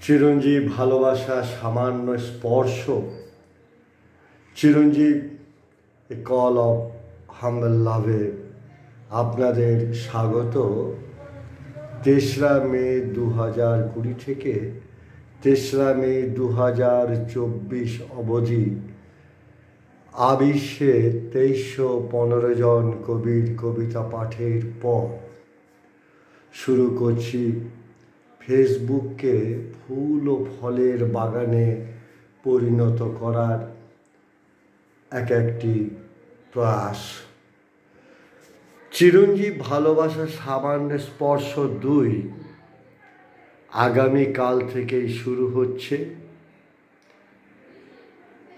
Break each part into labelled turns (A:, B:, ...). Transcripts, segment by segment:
A: চিরঞ্জীব ভালোবাসা সামান্য স্পর্শ। চিরঞ্জীব এ কল অফ হাম্বল লাভে আপনাদের স্বাগত। 3রা মে 2020 থেকে 3রা মে 2024 অবধি আবিশ্বে 2315 জন কবির কবিতা পাঠের পর শুরু করছি ফেসবুককে ফুল ও ফলের বাগানে পরিণত করার একটি প্রয়াস। চিরঞ্জীব ভালোবাসা সামান্য স্পর্শ 2 আগামীকাল থেকেই শুরু হচ্ছে।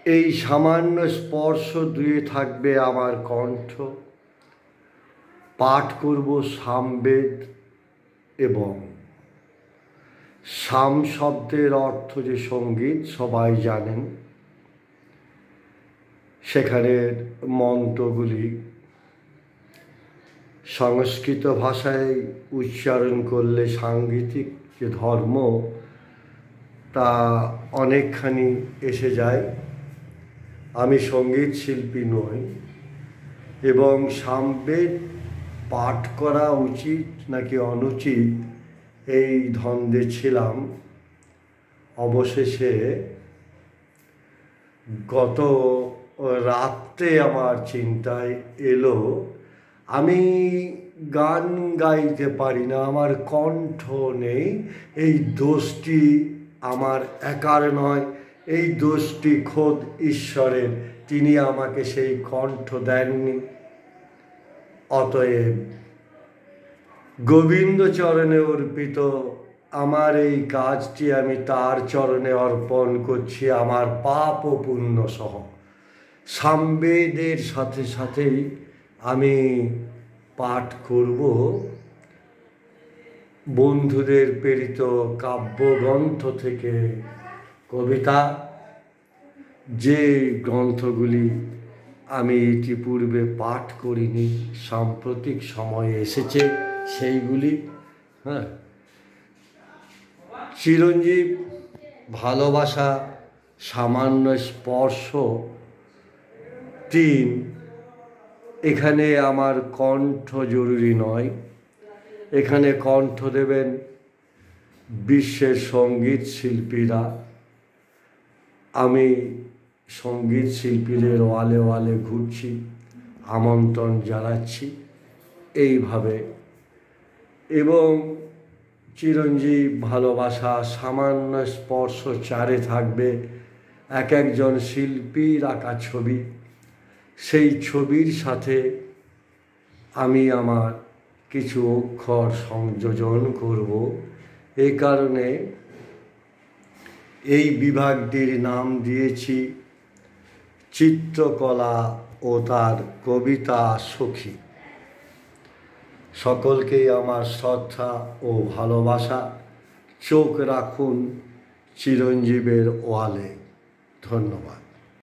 A: এই সামান্য স্পর্শ 2 থাকবে আমার কণ্ঠ। পাঠ করব সামবেদ এবং সাম শব্দের অর্থ যে সঙ্গীত সবাই জানেন। সেখানের মন্ত্রগুলি সংস্কৃত ভাষায় উচ্চারণ করলে সাংগীতিক যে ধর্ম তা অনেকখানি এসে যায়। আমি সঙ্গীত শিল্পী নই এবং সামবেদ পাঠ করা উচিত নাকি অনুচিত এই দ্বন্দ্বে ছিলাম। অবশেষে গত রাত্রে আমার চিন্তায় এলো আমি গান গাইতে পারি না, আমার কণ্ঠ নেই। এই দোষটি আমার একার নয়, এই দোষটি খোদ ঈশ্বরের। তিনি আমাকে সেই কণ্ঠ দেননি। অতএব গোবিন্দ চরণে অর্পিত আমার এই কাজটি আমি তার চরণে অর্পণ করছি, আমার পাপ ও পুণ্য সহ। সামবেদের সাথে সাথেই আমি পাঠ করব বন্ধুদের প্রেরিত কাব্যগ্রন্থ থেকে কবিতা, যে গ্রন্থগুলি আমি ইতিপূর্বে পাঠ করিনি, সাম্প্রতিক সময়ে এসেছে সেইগুলি। চিরঞ্জীব ভালোবাসা সামান্য স্পর্শ 3। এখানে আমার কণ্ঠ জরুরি নয়, এখানে কণ্ঠ দেবেন বিশ্বের সঙ্গীত শিল্পীরা। আমি সঙ্গীত শিল্পীদের ওয়ালে ওয়ালে ঘুরছি, আমন্ত্রণ জানাচ্ছি এইভাবে। এবং চিরঞ্জীব ভালোবাসা সামান্য স্পর্শ 4 থাকবে একজন শিল্পীর আঁকা ছবি। সেই ছবির সাথে আমি আমার কিছু অক্ষর সংযোজন করব। এই কারণে এই বিভাগটির নাম দিয়েছি চিত্রকলা ও তার কবিতা সখী। সকলকেই আমার শ্রদ্ধা ও ভালোবাসা। চোখ রাখুন চিরঞ্জীবের ওয়ালে। ধন্যবাদ।